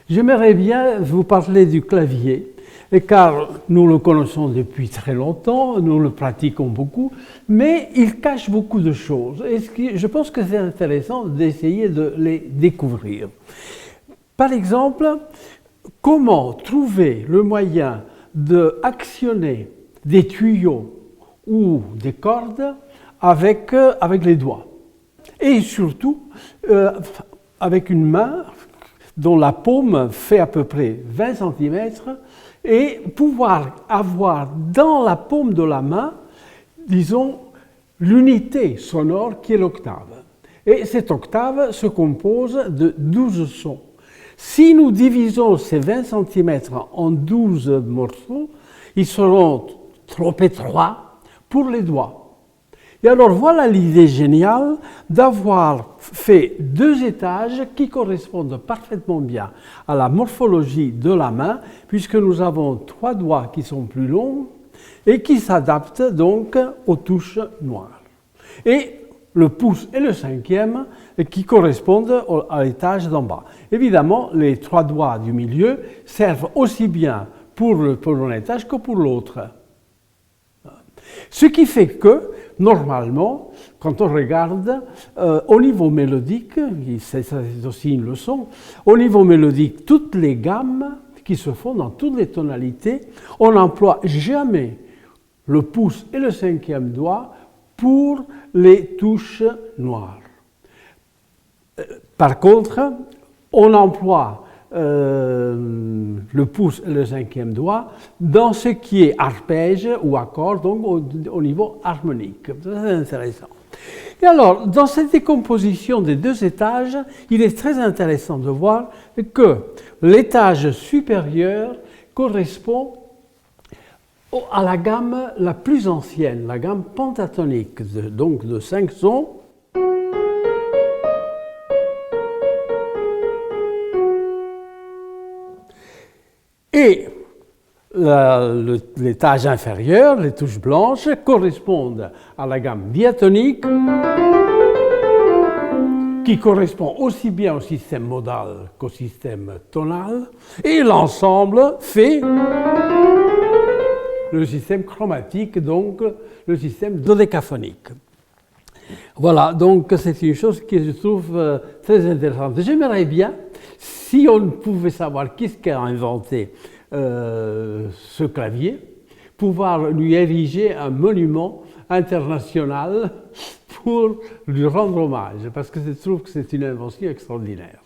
J'aimerais bien vous parler du clavier, car nous le connaissons depuis très longtemps, nous le pratiquons beaucoup, mais il cache beaucoup de choses. Et je pense que c'est intéressant d'essayer de les découvrir. Par exemple, comment trouver le moyen d'actionner des tuyaux ou des cordes avec les doigts. Et surtout, avec une main dont la paume fait à peu près 20 cm et pouvoir avoir dans la paume de la main, disons, l'unité sonore qui est l'octave. Et cette octave se compose de 12 sons. Si nous divisons ces 20 cm en 12 morceaux, ils seront trop étroits pour les doigts. Et alors voilà l'idée géniale d'avoir fait 2 étages qui correspondent parfaitement bien à la morphologie de la main, puisque nous avons 3 doigts qui sont plus longs et qui s'adaptent donc aux touches noires. Et le pouce et le 5e qui correspondent à l'étage d'en bas. Évidemment, les 3 doigts du milieu servent aussi bien pour un étage que pour l'autre. Ce qui fait que, normalement, quand on regarde au niveau mélodique, c'est aussi une leçon, au niveau mélodique, toutes les gammes qui se font dans toutes les tonalités, on n'emploie jamais le pouce et le 5e doigt pour les touches noires. Par contre, on emploie le pouce et le 5e doigt dans ce qui est arpège ou accord, donc au niveau harmonique. C'est intéressant. Et alors, dans cette décomposition des 2 étages, il est très intéressant de voir que l'étage supérieur correspond à la gamme la plus ancienne, la gamme pentatonique, donc de 5 sons. Et l'étage inférieur, les touches blanches, correspondent à la gamme diatonique, qui correspond aussi bien au système modal qu'au système tonal, et l'ensemble fait le système chromatique, donc le système dodécaphonique. Voilà, donc c'est une chose que je trouve très intéressante. J'aimerais bien, si on pouvait savoir qui a inventé ce clavier, pouvoir lui ériger un monument international pour lui rendre hommage, parce que je trouve que c'est une invention extraordinaire.